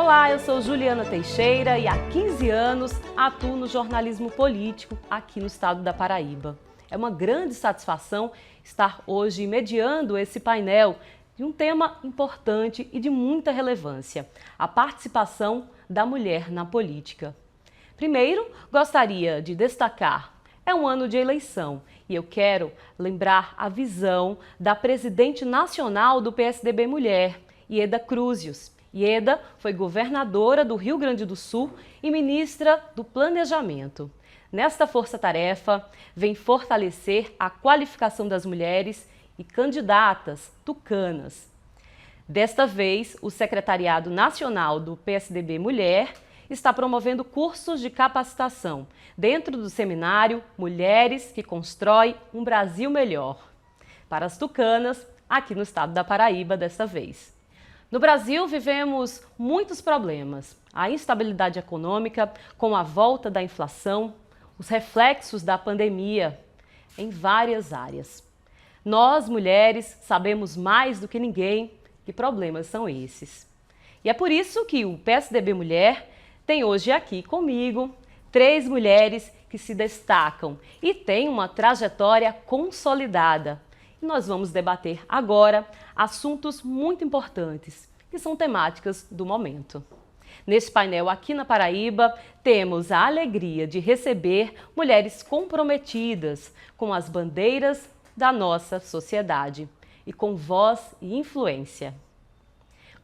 Olá, eu sou Juliana Teixeira e há 15 anos atuo no jornalismo político aqui no estado da Paraíba. É uma grande satisfação estar hoje mediando esse painel de um tema importante e de muita relevância: a participação da mulher na política. Primeiro, gostaria de destacar, é um ano de eleição e eu quero lembrar a visão da presidente nacional do PSDB Mulher, Ieda Cruzius. Ieda foi governadora do Rio Grande do Sul e ministra do Planejamento. Nesta força-tarefa, vem fortalecer a qualificação das mulheres e candidatas tucanas. Desta vez, o Secretariado Nacional do PSDB Mulher está promovendo cursos de capacitação dentro do seminário Mulheres que Constroem um Brasil Melhor, para as tucanas aqui no estado da Paraíba desta vez. No Brasil, vivemos muitos problemas: a instabilidade econômica, com a volta da inflação, os reflexos da pandemia em várias áreas. Nós, mulheres, sabemos mais do que ninguém que problemas são esses. E é por isso que o PSDB Mulher tem hoje aqui comigo 3 mulheres que se destacam e têm uma trajetória consolidada. E nós vamos debater agora assuntos muito importantes, que são temáticas do momento. Neste painel aqui na Paraíba, temos a alegria de receber mulheres comprometidas com as bandeiras da nossa sociedade e com voz e influência.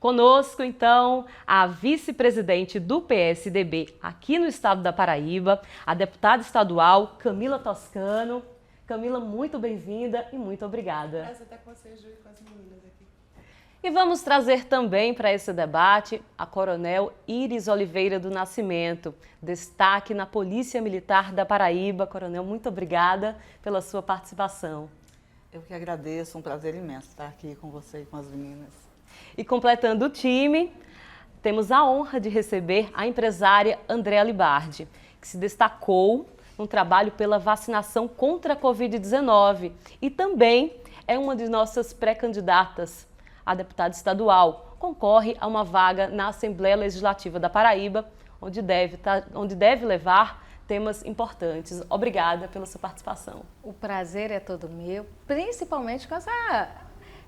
Conosco, então, a vice-presidente do PSDB aqui no estado da Paraíba, a deputada estadual Camila Toscano. Camila, muito bem-vinda e muito obrigada. Prazer estar com você, Ju, e com as meninas aqui. E vamos trazer também para esse debate a Coronel Iris Oliveira do Nascimento, destaque na Polícia Militar da Paraíba. Coronel, muito obrigada pela sua participação. Eu que agradeço, um prazer imenso estar aqui com você e com as meninas. E completando o time, temos a honra de receber a empresária Andréa Libardi, que se destacou no trabalho pela vacinação contra a Covid-19 e também é uma de nossas pré-candidatas a deputada estadual. Concorre a uma vaga na Assembleia Legislativa da Paraíba, onde deve levar temas importantes. Obrigada pela sua participação. O prazer é todo meu, principalmente com essa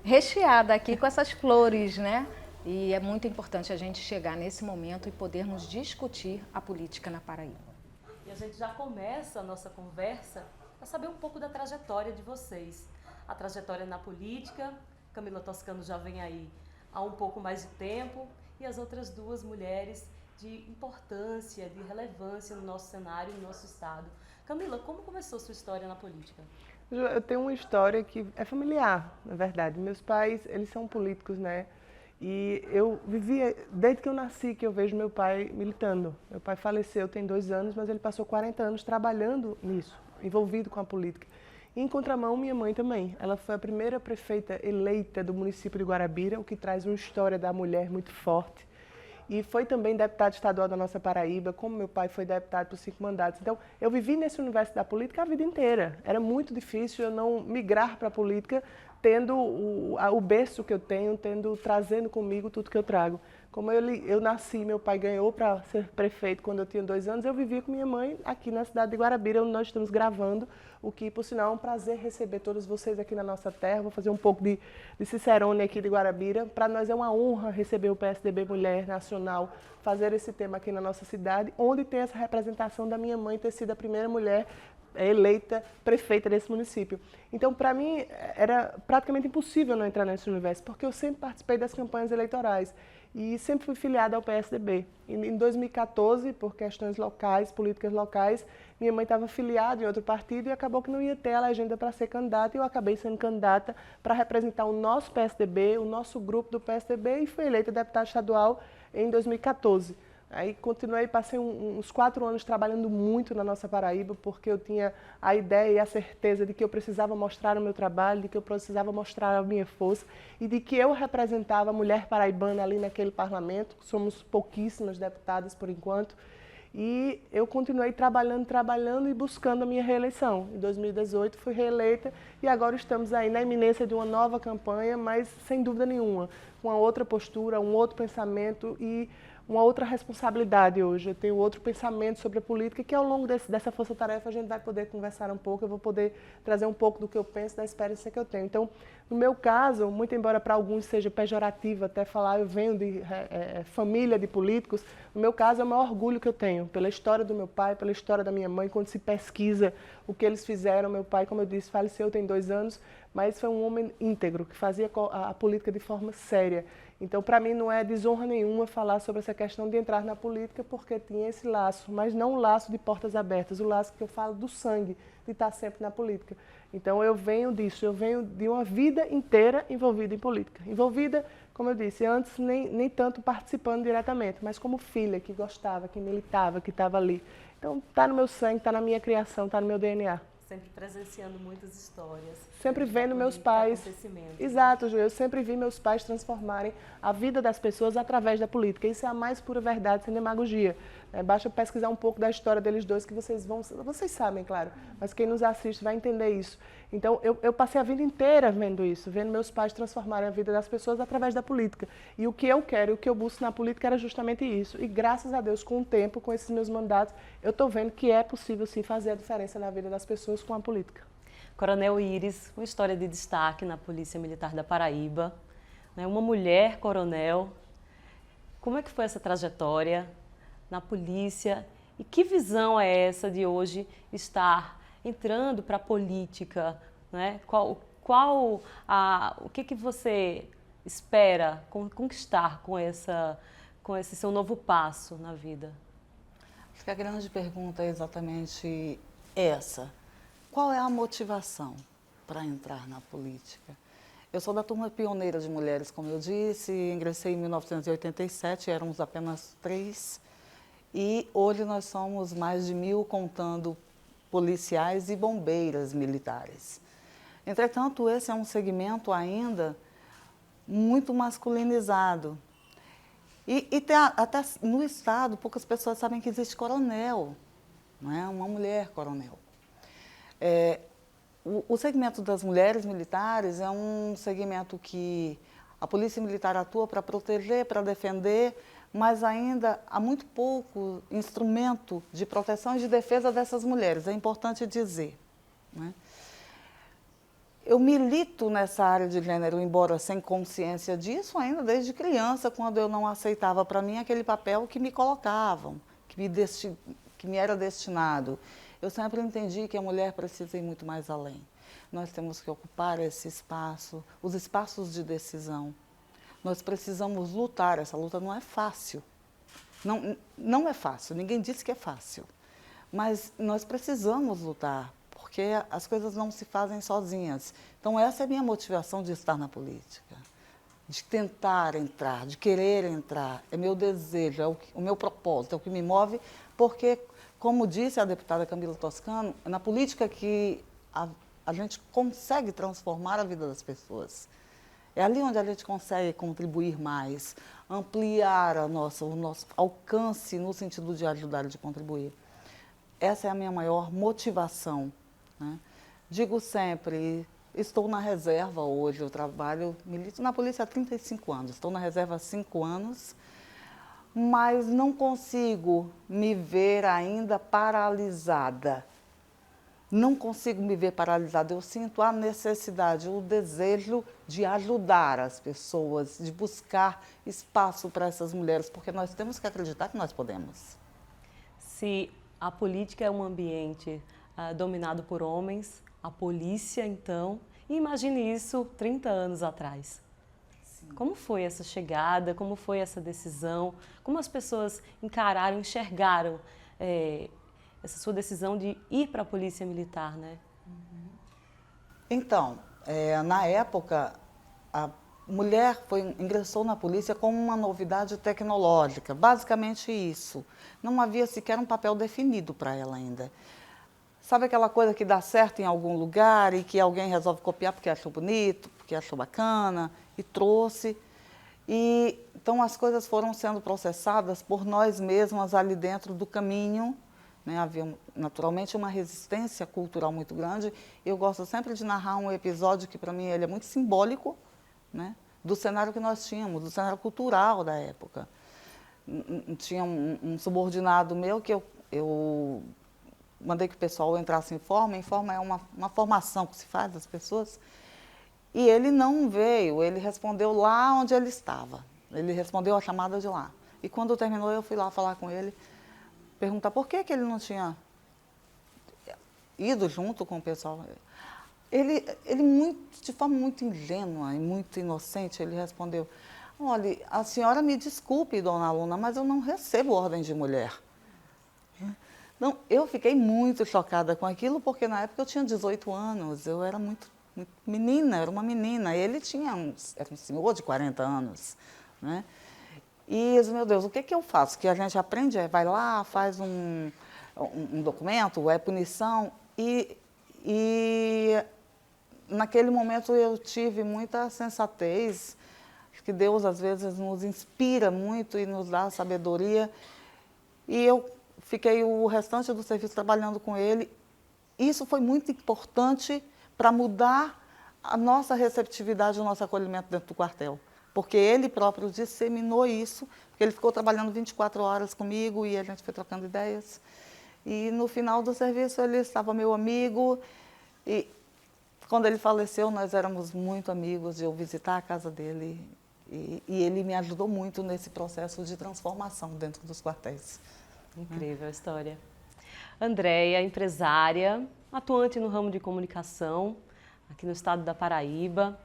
recheada aqui, com essas flores, né? E é muito importante a gente chegar nesse momento e podermos discutir a política na Paraíba. E a gente já começa a nossa conversa a saber um pouco da trajetória de vocês. A trajetória na política, Camila Toscano já vem aí há um pouco mais de tempo, e as outras 2 mulheres de importância, de relevância no nosso cenário, no nosso estado. Camila, como começou sua história na política? Eu tenho uma história que é familiar, na verdade. Meus pais, eles são políticos, né? E eu vivia, desde que eu nasci, que eu vejo meu pai militando. Meu pai faleceu tem 2 anos, mas ele passou 40 anos trabalhando nisso, envolvido com a política. E, em contramão, minha mãe também. Ela foi a primeira prefeita eleita do município de Guarabira, o que traz uma história da mulher muito forte. E foi também deputada estadual da nossa Paraíba, como meu pai foi deputado por 5 mandatos. Então, eu vivi nesse universo da política a vida inteira. Era muito difícil eu não migrar para a política, tendo o berço que eu tenho, trazendo comigo tudo que eu trago. Como eu nasci, meu pai ganhou para ser prefeito quando eu tinha 2 anos, eu vivia com minha mãe aqui na cidade de Guarabira, onde nós estamos gravando, o que, por sinal, é um prazer receber todos vocês aqui na nossa terra. Vou fazer um pouco de cicerone aqui de Guarabira. Para nós é uma honra receber o PSDB Mulher Nacional, fazer esse tema aqui na nossa cidade, onde tem essa representação da minha mãe ter sido a primeira mulher eleita prefeita desse município. Então, para mim, era praticamente impossível não entrar nesse universo, porque eu sempre participei das campanhas eleitorais e sempre fui filiada ao PSDB. Em 2014, por questões locais, políticas locais, minha mãe estava filiada em outro partido e acabou que não ia ter a legenda para ser candidata, e eu acabei sendo candidata para representar o nosso PSDB, o nosso grupo do PSDB, e fui eleita deputada estadual em 2014. Aí continuei, passei uns 4 anos trabalhando muito na nossa Paraíba, porque eu tinha a ideia e a certeza de que eu precisava mostrar o meu trabalho, de que eu precisava mostrar a minha força e de que eu representava a mulher paraibana ali naquele parlamento. Somos pouquíssimas deputadas por enquanto. E eu continuei trabalhando e buscando a minha reeleição. Em 2018 fui reeleita e agora estamos aí na iminência de uma nova campanha, mas sem dúvida nenhuma, uma outra postura, um outro pensamento e uma outra responsabilidade hoje. Eu tenho outro pensamento sobre a política que ao longo dessa força-tarefa a gente vai poder conversar um pouco, eu vou poder trazer um pouco do que eu penso, da experiência que eu tenho. Então, no meu caso, muito embora para alguns seja pejorativo até falar eu venho de família de políticos, no meu caso é o maior orgulho que eu tenho pela história do meu pai, pela história da minha mãe, quando se pesquisa o que eles fizeram. Meu pai, como eu disse, faleceu tem 2 anos, mas foi um homem íntegro, que fazia a política de forma séria. Então, para mim, não é desonra nenhuma falar sobre essa questão de entrar na política, porque tinha esse laço, mas não o laço de portas abertas, o laço que eu falo do sangue, de estar sempre na política. Então, eu venho disso, eu venho de uma vida inteira envolvida em política. Envolvida, como eu disse, antes nem tanto participando diretamente, mas como filha, que gostava, que militava, que estava ali. Então, está no meu sangue, está na minha criação, está no meu DNA. Sempre presenciando muitas histórias. Sempre vendo meus pais. Exato, Ju, eu sempre vi meus pais transformarem a vida das pessoas através da política. Isso é a mais pura verdade, sem demagogia. Basta pesquisar um pouco da história deles dois que vocês sabem, claro, mas quem nos assiste vai entender isso. Então, eu passei a vida inteira vendo isso, vendo meus pais transformarem a vida das pessoas através da política. E o que eu quero, o que eu busco na política era justamente isso. E graças a Deus, com o tempo, com esses meus mandatos, eu estou vendo que é possível sim fazer a diferença na vida das pessoas com a política. Coronel Iris, uma história de destaque na Polícia Militar da Paraíba, né? Uma mulher coronel. Como é que foi essa trajetória na polícia e que visão é essa de hoje estar entrando para a política, né? O que você espera conquistar com esse seu novo passo na vida? Acho que a grande pergunta é exatamente essa. Qual é a motivação para entrar na política? Eu sou da turma pioneira de mulheres, como eu disse, ingressei em 1987, éramos apenas 3, e hoje nós somos mais de 1.000, contando policiais e bombeiras militares. Entretanto, esse é um segmento ainda muito masculinizado. E até no Estado, poucas pessoas sabem que existe coronel, não é? Uma mulher coronel. O segmento das mulheres militares é um segmento que a Polícia Militar atua para proteger, para defender, mas ainda há muito pouco instrumento de proteção e de defesa dessas mulheres, é importante dizer, né? Eu milito nessa área de gênero, embora sem consciência disso, ainda desde criança, quando eu não aceitava para mim aquele papel que me colocavam, que me era destinado. Eu sempre entendi que a mulher precisa ir muito mais além. Nós temos que ocupar esse espaço, os espaços de decisão. Nós precisamos lutar, essa luta não é fácil. Não é fácil, ninguém disse que é fácil. Mas nós precisamos lutar, porque as coisas não se fazem sozinhas. Então essa é a minha motivação de estar na política. De tentar entrar, de querer entrar. É meu desejo, é o meu propósito, é o que me move, porque, como disse a deputada Camila Toscano, é na política que a gente consegue transformar a vida das pessoas. É ali onde a gente consegue contribuir mais, ampliar o nosso alcance no sentido de ajudar e de contribuir. Essa é a minha maior motivação, né? Digo sempre, estou na reserva hoje, eu milito na polícia há 35 anos, estou na reserva há 5 anos, mas não consigo me ver ainda paralisada. Não consigo me ver paralisada, eu sinto a necessidade, o desejo de ajudar as pessoas, de buscar espaço para essas mulheres, porque nós temos que acreditar que nós podemos. Se a política é um ambiente dominado por homens, a polícia então, imagine isso 30 anos atrás. Sim. Como foi essa chegada, como foi essa decisão, como as pessoas encararam, enxergaram essa sua decisão de ir para a Polícia Militar, né? Então, na época, a mulher ingressou na polícia como uma novidade tecnológica, basicamente isso. Não havia sequer um papel definido para ela ainda. Sabe aquela coisa que dá certo em algum lugar e que alguém resolve copiar porque achou bonito, porque achou bacana e trouxe. Então as coisas foram sendo processadas por nós mesmas ali dentro do caminho, né? Havia naturalmente uma resistência cultural muito grande. Eu gosto sempre de narrar um episódio que para mim ele é muito simbólico, né? do cenário que nós tínhamos, do cenário cultural da época. Tinha um subordinado meu que eu mandei que o pessoal entrasse em forma. Em forma é uma formação que se faz das pessoas. E ele não veio, ele respondeu lá onde ele estava. Ele respondeu a chamada de lá. E quando terminou, eu fui lá falar com ele, perguntar por que ele não tinha ido junto com o pessoal. Ele de forma muito ingênua e muito inocente, ele respondeu: olha, a senhora me desculpe, dona Luna, mas eu não recebo ordem de mulher. Não, eu fiquei muito chocada com aquilo, porque na época eu tinha 18 anos, eu era muito menina, era uma menina. Ele era um senhor de 40 anos, né? E eu disse, meu Deus, o que eu faço? Que a gente aprende, vai lá, faz um documento, é punição. E naquele momento eu tive muita sensatez, que Deus às vezes nos inspira muito e nos dá sabedoria. E eu fiquei o restante do serviço trabalhando com ele. Isso foi muito importante para mudar a nossa receptividade, o nosso acolhimento dentro do quartel. Porque ele próprio disseminou isso, porque ele ficou trabalhando 24 horas comigo e a gente foi trocando ideias. E no final do serviço ele estava meu amigo e quando ele faleceu nós éramos muito amigos de eu visitar a casa dele e ele me ajudou muito nesse processo de transformação dentro dos quartéis. Incrível a história. Andréia, empresária, atuante no ramo de comunicação aqui no estado da Paraíba.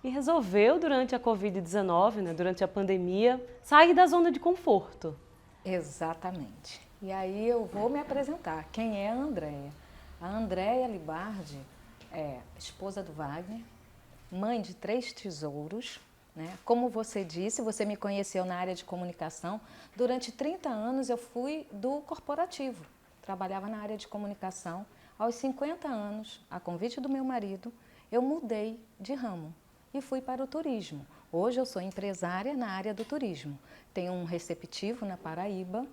E resolveu, durante a Covid-19, né, durante a pandemia, sair da zona de conforto. Exatamente. E aí eu vou me apresentar. Quem é a Andréia? A Andréia Libardi é esposa do Wagner, mãe de 3 tesouros, né? Como você disse, você me conheceu na área de comunicação. Durante 30 anos eu fui do corporativo, trabalhava na área de comunicação. Aos 50 anos, a convite do meu marido, eu mudei de ramo e fui para o turismo. Hoje eu sou empresária na área do turismo. Tenho um receptivo na Paraíba,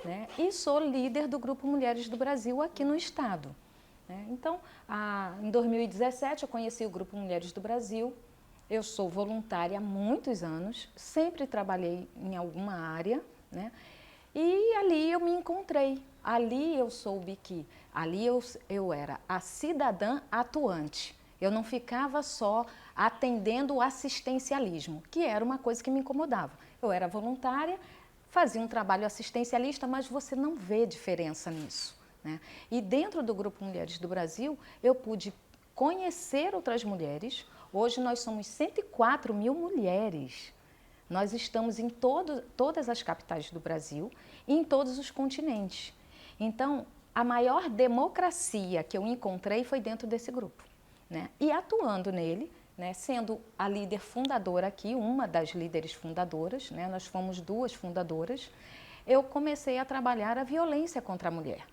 né? E sou líder do Grupo Mulheres do Brasil aqui no estado, né? Então, em 2017 eu conheci o Grupo Mulheres do Brasil. Eu sou voluntária há muitos anos, sempre trabalhei em alguma área, né? E ali eu me encontrei. Ali eu soube que ali eu era a cidadã atuante. Eu não ficava só atendendo o assistencialismo, que era uma coisa que me incomodava. Eu era voluntária, fazia um trabalho assistencialista, mas você não vê diferença nisso, né? E dentro do Grupo Mulheres do Brasil, eu pude conhecer outras mulheres. Hoje nós somos 104 mil mulheres. Nós estamos em todas as capitais do Brasil e em todos os continentes. Então, a maior democracia que eu encontrei foi dentro desse grupo, né? E atuando nele, né, sendo a líder fundadora aqui, uma das líderes fundadoras, né, nós fomos 2 fundadoras, eu comecei a trabalhar a violência contra a mulher.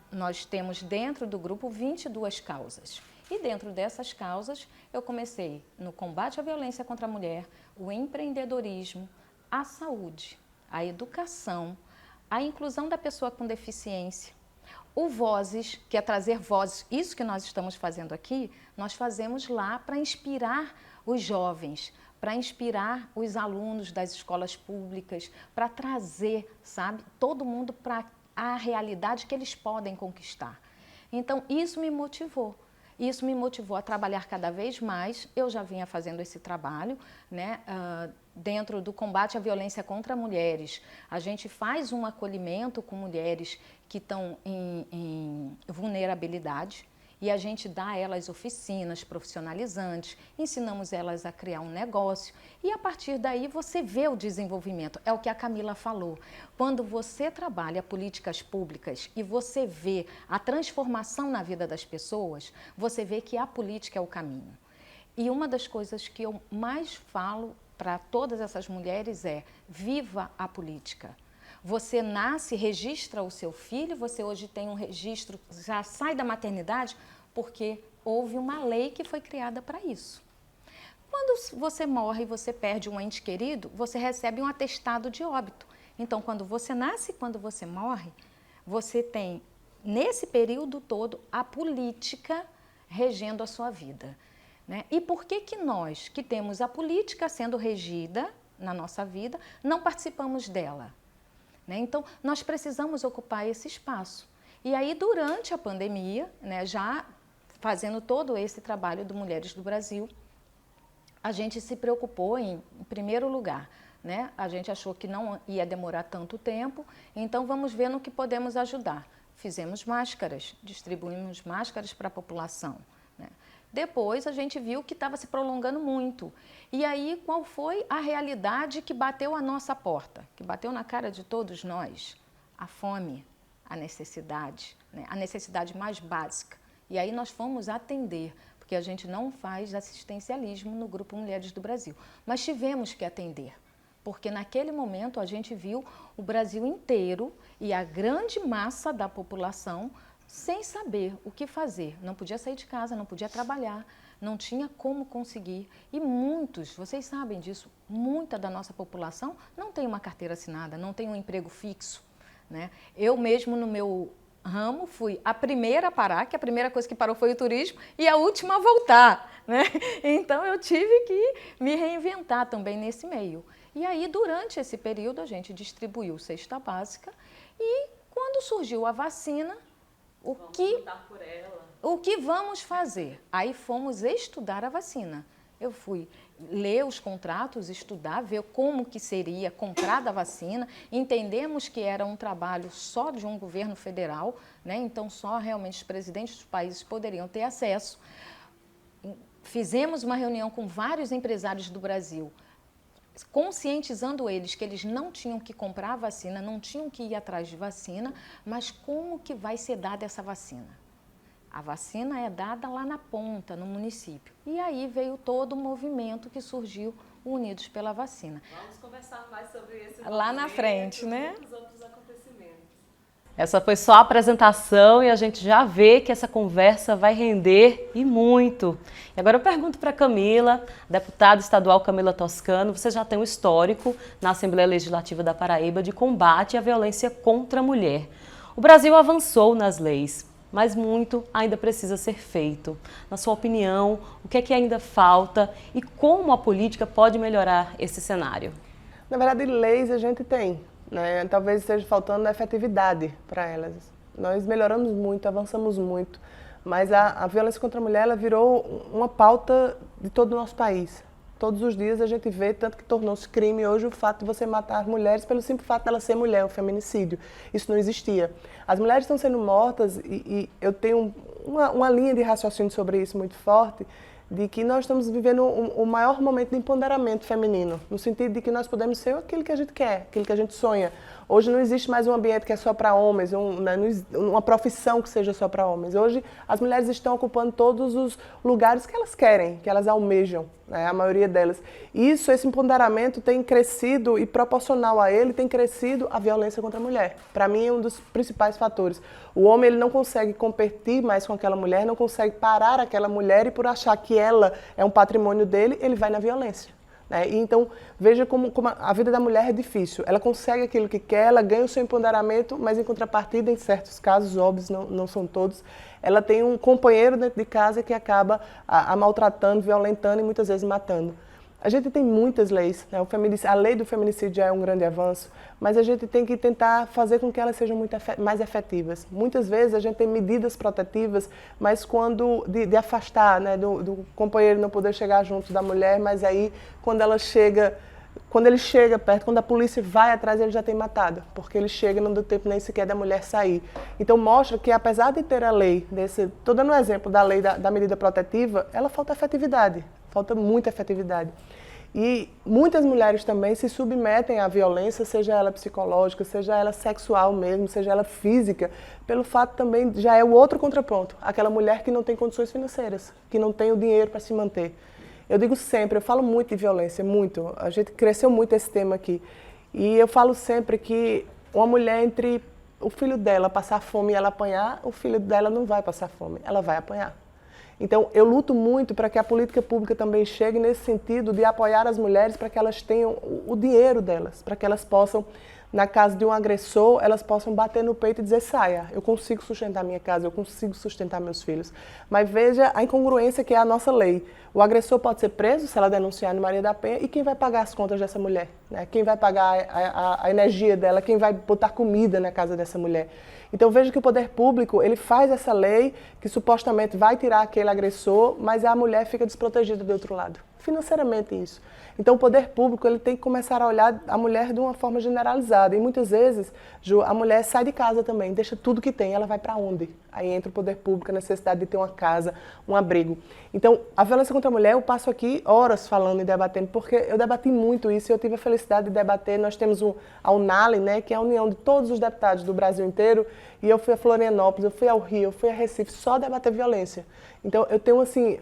Nós temos dentro do grupo 22 causas. E dentro dessas causas, eu comecei no combate à violência contra a mulher, o empreendedorismo, a saúde, a educação, a inclusão da pessoa com deficiência, o Vozes, que é trazer vozes. Isso que nós estamos fazendo aqui, nós fazemos lá para inspirar os jovens, para inspirar os alunos das escolas públicas, para trazer, sabe, todo mundo para a realidade que eles podem conquistar. Então, isso me motivou. Isso me motivou a trabalhar cada vez mais. Eu já vinha fazendo esse trabalho, né, dentro do combate à violência contra mulheres. A gente faz um acolhimento com mulheres que estão em vulnerabilidade e a gente dá a elas oficinas profissionalizantes, ensinamos elas a criar um negócio e a partir daí você vê o desenvolvimento. É o que a Camila falou. Quando você trabalha políticas públicas e você vê a transformação na vida das pessoas, você vê que a política é o caminho. E uma das coisas que eu mais falo para todas essas mulheres é: viva a política. Você nasce, registra o seu filho, você hoje tem um registro, já sai da maternidade, porque houve uma lei que foi criada para isso. Quando você morre e você perde um ente querido, você recebe um atestado de óbito. Então, quando você nasce e quando você morre, você tem, nesse período todo, a política regendo a sua vida. né? E por que que nós, que temos a política sendo regida na nossa vida, não participamos dela? Né? Então, nós precisamos ocupar esse espaço. E aí, durante a pandemia, né, já fazendo todo esse trabalho do Mulheres do Brasil, a gente se preocupou em primeiro lugar, né? A gente achou que não ia demorar tanto tempo, então vamos ver no que podemos ajudar. Fizemos máscaras, distribuímos máscaras para a população, né? Depois a gente viu que estava se prolongando muito. E aí qual foi a realidade que bateu à nossa porta, que bateu na cara de todos nós? A fome, a necessidade, né? A necessidade mais básica. E aí nós fomos atender, porque a gente não faz assistencialismo no Grupo Mulheres do Brasil, mas tivemos que atender. Porque naquele momento a gente viu o Brasil inteiro e a grande massa da população sem saber o que fazer. Não podia sair de casa, não podia trabalhar, não tinha como conseguir. E muitos, vocês sabem disso, muita da nossa população não tem uma carteira assinada, não tem um emprego fixo, né? Eu mesmo no meu ramo fui a primeira a parar, que a primeira coisa que parou foi o turismo, e a última a voltar, né? Então eu tive que me reinventar também nesse meio. E aí, durante esse período, a gente distribuiu cesta básica e quando surgiu a vacina, o que vamos fazer? Aí fomos estudar a vacina. Eu fui ler os contratos, estudar, ver como que seria comprada a vacina. Entendemos que era um trabalho só de um governo federal, né? Então só realmente os presidentes dos países poderiam ter acesso. Fizemos uma reunião com vários empresários do Brasil, conscientizando eles que eles não tinham que comprar a vacina, não tinham que ir atrás de vacina, mas como que vai ser dada essa vacina? A vacina é dada lá na ponta, no município. E aí veio todo o movimento que surgiu, Unidos pela Vacina. Vamos conversar mais sobre esse lá na frente, né? E outros acontecimentos. Essa foi só a apresentação e a gente já vê que essa conversa vai render e muito. E agora eu pergunto para Camila, deputada estadual Camila Toscano, você já tem um histórico na Assembleia Legislativa da Paraíba de combate à violência contra a mulher. O Brasil avançou nas leis, mas muito ainda precisa ser feito. Na sua opinião, o que é que ainda falta e como a política pode melhorar esse cenário? Na verdade, leis a gente tem, né? Talvez esteja faltando efetividade para elas. Nós melhoramos muito, avançamos muito, mas a violência contra a mulher ela virou uma pauta de todo o nosso país. Todos os dias a gente vê, tanto que tornou-se crime hoje o fato de você matar mulheres pelo simples fato dela ser mulher, o feminicídio. Isso não existia. As mulheres estão sendo mortas e eu tenho uma linha de raciocínio sobre isso muito forte, de que nós estamos vivendo o maior momento de empoderamento feminino, no sentido de que nós podemos ser aquilo que a gente quer, aquilo que a gente sonha. Hoje não existe mais um ambiente que é só para homens, uma profissão que seja só para homens. Hoje as mulheres estão ocupando todos os lugares que elas querem, que elas almejam, né, a maioria delas. Esse empoderamento tem crescido e proporcional a ele tem crescido a violência contra a mulher. Para mim é um dos principais fatores. O homem ele não consegue competir mais com aquela mulher, não consegue parar aquela mulher e por achar que ela é um patrimônio dele, ele vai na violência. E então, veja como a vida da mulher é difícil. Ela consegue aquilo que quer, ela ganha o seu empoderamento, mas em contrapartida, em certos casos, óbvios, não são todos, ela tem um companheiro dentro de casa que acaba a maltratando, violentando e muitas vezes matando. A gente tem muitas leis, né? A lei do feminicídio já é um grande avanço, mas a gente tem que tentar fazer com que elas sejam mais efetivas. Muitas vezes a gente tem medidas protetivas, mas quando de afastar, né? do companheiro não poder chegar junto da mulher, mas aí quando ele chega perto, quando a polícia vai atrás, ele já tem matado, porque ele chega não deu tempo nem sequer da mulher sair. Então mostra que apesar de ter a lei, estou dando um exemplo da lei da medida protetiva, ela falta efetividade. Falta muita efetividade. E muitas mulheres também se submetem à violência, seja ela psicológica, seja ela sexual mesmo, seja ela física, pelo fato também, já é o outro contraponto, aquela mulher que não tem condições financeiras, que não tem o dinheiro para se manter. Eu digo sempre, eu falo muito de violência, muito, a gente cresceu muito esse tema aqui, e eu falo sempre que uma mulher entre o filho dela passar fome e ela apanhar, o filho dela não vai passar fome, ela vai apanhar. Então, eu luto muito para que a política pública também chegue nesse sentido de apoiar as mulheres para que elas tenham o dinheiro delas, para que elas possam na casa de um agressor, elas possam bater no peito e dizer, saia, eu consigo sustentar minha casa, eu consigo sustentar meus filhos. Mas veja a incongruência que é a nossa lei. O agressor pode ser preso se ela denunciar no Maria da Penha, e quem vai pagar as contas dessa mulher? Né? Quem vai pagar a energia dela? Quem vai botar comida na casa dessa mulher? Então veja que o poder público, ele faz essa lei que supostamente vai tirar aquele agressor, mas a mulher fica desprotegida do outro lado. Financeiramente isso. Então o poder público, ele tem que começar a olhar a mulher de uma forma generalizada. E muitas vezes, Ju, a mulher sai de casa também, deixa tudo que tem, ela vai para onde? Aí entra o poder público, a necessidade de ter uma casa, um abrigo. Então, a violência contra a mulher, eu passo aqui horas falando e debatendo, porque eu debati muito isso e eu tive a felicidade de debater. Nós temos a UNALE, né, que é a união de todos os deputados do Brasil inteiro, e eu fui a Florianópolis, eu fui ao Rio, eu fui a Recife, só debater violência. Então, eu tenho, assim,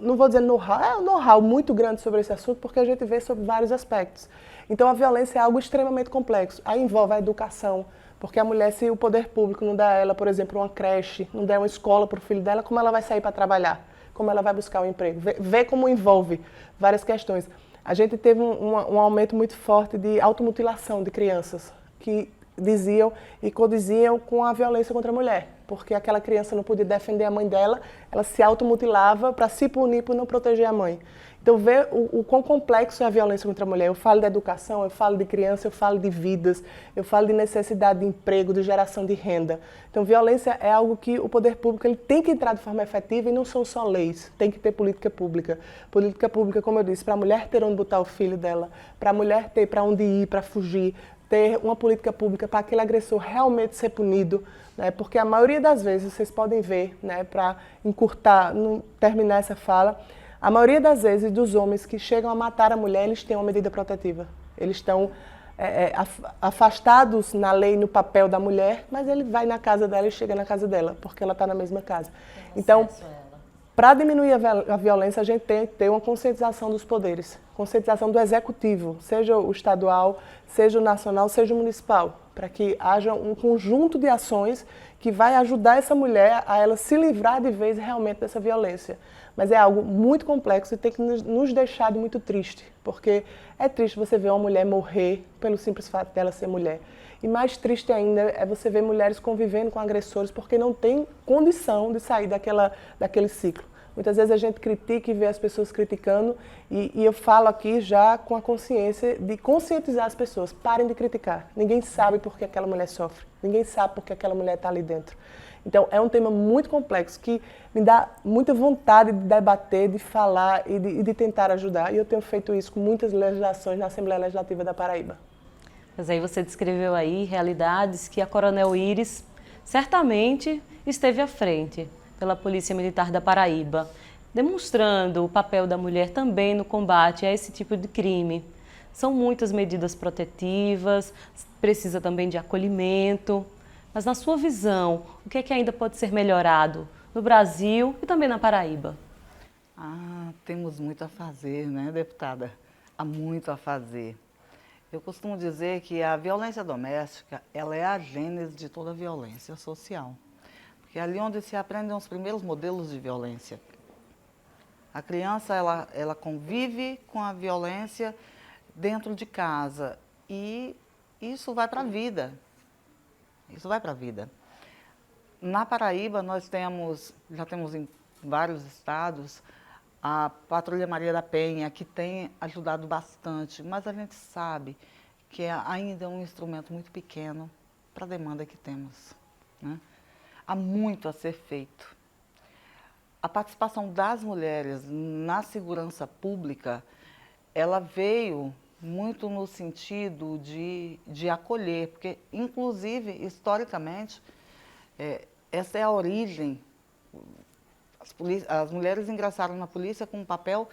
não vou dizer know-how, é um know-how muito grande sobre esse assunto, porque a gente vê sobre vários aspectos. Então, a violência é algo extremamente complexo. Aí envolve a educação, porque a mulher, se o poder público não dá a ela, por exemplo, uma creche, não der uma escola para o filho dela, como ela vai sair para trabalhar? Como ela vai buscar um emprego? Vê como envolve várias questões. A gente teve um aumento muito forte de automutilação de crianças, que diziam e condiziam com a violência contra a mulher, porque aquela criança não podia defender a mãe dela, ela se automutilava para se punir por não proteger a mãe. Então, vê o quão complexo é a violência contra a mulher. Eu falo da educação, eu falo de criança, eu falo de vidas, eu falo de necessidade de emprego, de geração de renda. Então, violência é algo que o poder público ele tem que entrar de forma efetiva e não são só leis, tem que ter política pública. Política pública, como eu disse, para a mulher ter onde botar o filho dela, para a mulher ter para onde ir, para fugir, ter uma política pública para aquele agressor realmente ser punido, né? Porque a maioria das vezes, vocês podem ver, né, para encurtar, terminar essa fala, a maioria das vezes dos homens que chegam a matar a mulher, eles têm uma medida protetiva. Eles estão afastados na lei, no papel da mulher, mas ele vai na casa dela e chega na casa dela, porque ela está na mesma casa. Então, para diminuir a violência, a gente tem que ter uma conscientização dos poderes, conscientização do executivo, seja o estadual, seja o nacional, seja o municipal, para que haja um conjunto de ações que vai ajudar essa mulher a ela se livrar de vez realmente dessa violência. Mas é algo muito complexo e tem que nos deixar muito triste, porque é triste você ver uma mulher morrer pelo simples fato dela ser mulher. E mais triste ainda é você ver mulheres convivendo com agressores porque não tem condição de sair daquele ciclo. Muitas vezes a gente critica e vê as pessoas criticando e eu falo aqui já com a consciência de conscientizar as pessoas. Parem de criticar. Ninguém sabe por que aquela mulher sofre. Ninguém sabe por que aquela mulher está ali dentro. Então, é um tema muito complexo que me dá muita vontade de debater, de falar e de tentar ajudar. E eu tenho feito isso com muitas legislações na Assembleia Legislativa da Paraíba. Mas aí você descreveu aí realidades que a Coronel Iris certamente esteve à frente pela Polícia Militar da Paraíba, demonstrando o papel da mulher também no combate a esse tipo de crime. São muitas medidas protetivas, precisa também de acolhimento. Mas na sua visão, o que é que ainda pode ser melhorado no Brasil e também na Paraíba? Temos muito a fazer, né, deputada? Há muito a fazer. Eu costumo dizer que a violência doméstica, ela é a gênese de toda a violência social. Porque é ali onde se aprendem os primeiros modelos de violência. A criança, ela convive com a violência dentro de casa e isso vai para a vida. Isso vai para a vida. Na Paraíba, nós já temos em vários estados, a Patrulha Maria da Penha, que tem ajudado bastante, mas a gente sabe que ainda é um instrumento muito pequeno para a demanda que temos, né? Há muito a ser feito. A participação das mulheres na segurança pública, ela veio muito no sentido de acolher, porque, inclusive, historicamente, essa é a origem. As mulheres ingressaram na polícia com um papel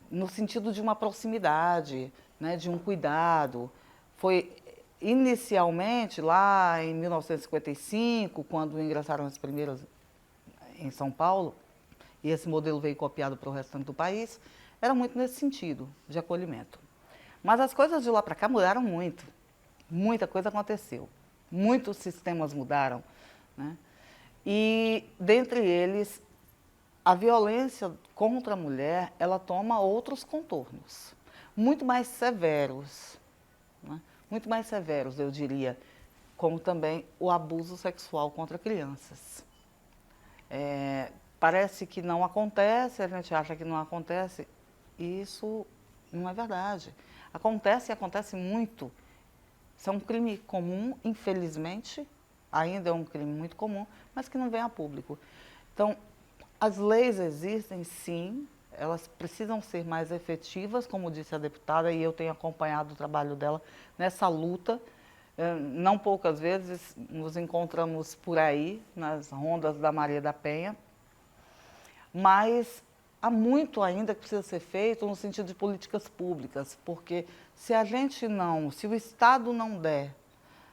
no sentido de uma proximidade, né, de um cuidado. Foi inicialmente, lá em 1955, quando ingressaram as primeiras em São Paulo, e esse modelo veio copiado para o restante do país, era muito nesse sentido, de acolhimento. Mas as coisas de lá para cá mudaram muito. Muita coisa aconteceu. Muitos sistemas mudaram, né? E, dentre eles, a violência contra a mulher, ela toma outros contornos, muito mais severos. né? Muito mais severos, eu diria, como também o abuso sexual contra crianças. Parece que não acontece, a gente acha que não acontece, e isso não é verdade. Acontece e acontece muito. Isso é um crime comum, infelizmente, ainda é um crime muito comum, mas que não vem a público. Então, as leis existem, sim, elas precisam ser mais efetivas, como disse a deputada, e eu tenho acompanhado o trabalho dela nessa luta. Não poucas vezes nos encontramos por aí, nas rondas da Maria da Penha, mas há muito ainda que precisa ser feito no sentido de políticas públicas, porque se o Estado não der,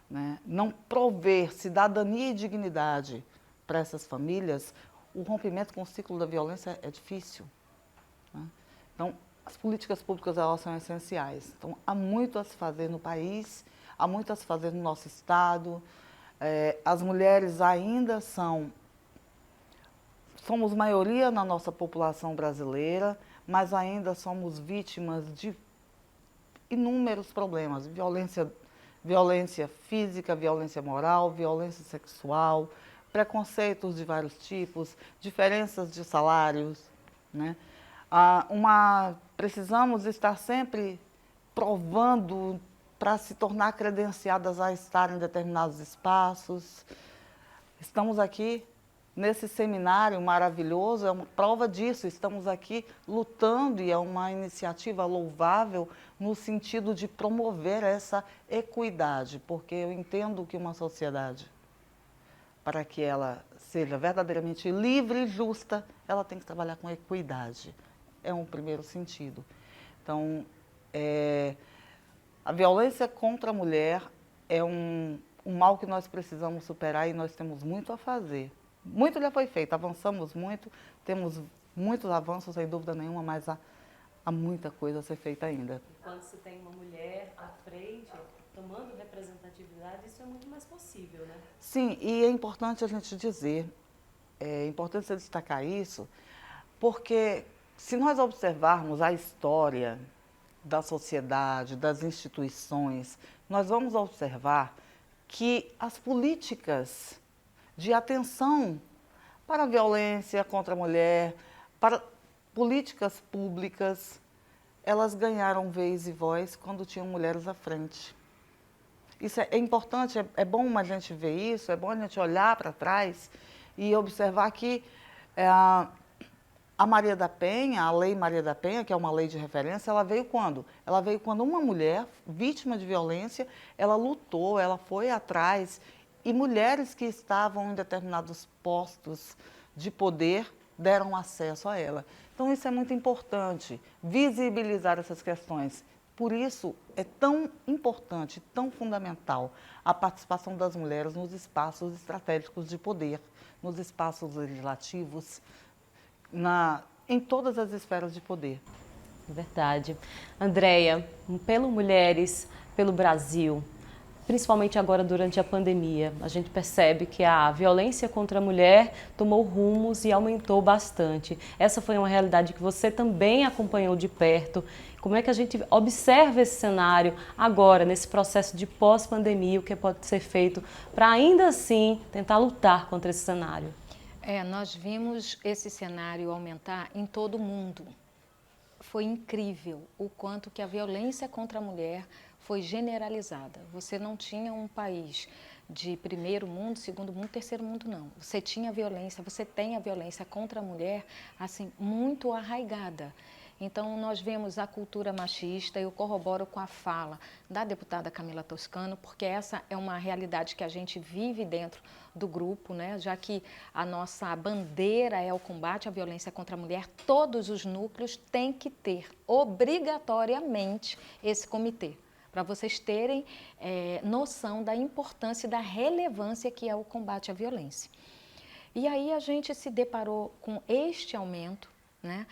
né, não prover cidadania e dignidade para essas famílias, o rompimento com o ciclo da violência é difícil, né? Então, as políticas públicas, elas são essenciais. Então, há muito a se fazer no país, há muito a se fazer no nosso estado. As mulheres ainda somos maioria na nossa população brasileira, mas ainda somos vítimas de inúmeros problemas, violência física, violência moral, violência sexual, preconceitos de vários tipos, diferenças de salários, né? Precisamos estar sempre provando para se tornar credenciadas a estar em determinados espaços. Estamos aqui nesse seminário maravilhoso, é uma prova disso, estamos aqui lutando e é uma iniciativa louvável no sentido de promover essa equidade, porque eu entendo que uma sociedade, para que ela seja verdadeiramente livre e justa, ela tem que trabalhar com equidade. É um primeiro sentido. Então, a violência contra a mulher é um mal que nós precisamos superar e nós temos muito a fazer. Muito já foi feito, avançamos muito, temos muitos avanços, sem dúvida nenhuma, mas há muita coisa a ser feita ainda. Quando se tem uma mulher à frente, tomando representatividade, isso é muito mais possível, né? Sim, e é importante a gente dizer, é importante você destacar isso, porque se nós observarmos a história da sociedade, das instituições, nós vamos observar que as políticas de atenção para a violência contra a mulher, para políticas públicas, elas ganharam vez e voz quando tinham mulheres à frente. Isso é importante, é bom a gente ver isso, é bom a gente olhar para trás e observar que a Maria da Penha, a Lei Maria da Penha, que é uma lei de referência, ela veio quando? Ela veio quando uma mulher, vítima de violência, ela lutou, ela foi atrás, e mulheres que estavam em determinados postos de poder deram acesso a ela. Então, isso é muito importante, visibilizar essas questões. Por isso, é tão importante, tão fundamental a participação das mulheres nos espaços estratégicos de poder, nos espaços legislativos, em todas as esferas de poder. Verdade. Andréia, pelo Mulheres, pelo Brasil, principalmente agora durante a pandemia, a gente percebe que a violência contra a mulher tomou rumos e aumentou bastante. Essa foi uma realidade que você também acompanhou de perto. Como é que a gente observa esse cenário agora, nesse processo de pós-pandemia, o que pode ser feito para ainda assim tentar lutar contra esse cenário? Nós vimos esse cenário aumentar em todo o mundo. Foi incrível o quanto que a violência contra a mulher foi generalizada. Você não tinha um país de primeiro mundo, segundo mundo, terceiro mundo, não. Você tinha violência, você tem a violência contra a mulher, assim, muito arraigada. Então, nós vemos a cultura machista, eu corroboro com a fala da deputada Camila Toscano, porque essa é uma realidade que a gente vive dentro do grupo, né? Já que a nossa bandeira é o combate à violência contra a mulher, todos os núcleos têm que ter, obrigatoriamente, esse comitê, para vocês terem noção da importância e da relevância que é o combate à violência. E aí a gente se deparou com este aumento, né?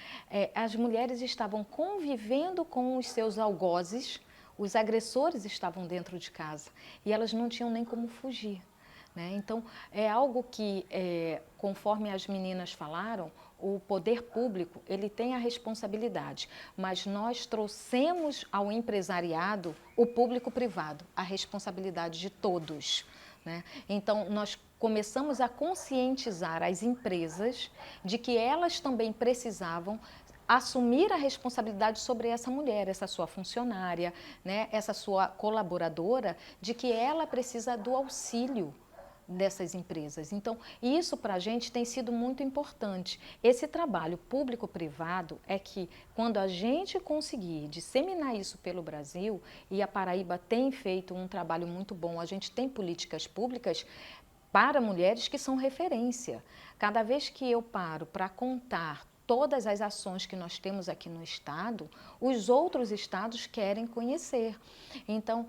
As mulheres estavam convivendo com os seus algozes, os agressores estavam dentro de casa e elas não tinham nem como fugir. né? Então, é algo que, conforme as meninas falaram, o poder público, ele tem a responsabilidade, mas nós trouxemos ao empresariado o público-privado, a responsabilidade de todos, né? Então, nós começamos a conscientizar as empresas de que elas também precisavam assumir a responsabilidade sobre essa mulher, essa sua funcionária, né, essa sua colaboradora, de que ela precisa do auxílio dessas empresas. Então, isso para a gente tem sido muito importante. Esse trabalho público-privado é que, quando a gente conseguir disseminar isso pelo Brasil, e a Paraíba tem feito um trabalho muito bom, a gente tem políticas públicas para mulheres que são referência. Cada vez que eu paro para contar todas as ações que nós temos aqui no estado, os outros estados querem conhecer. Então,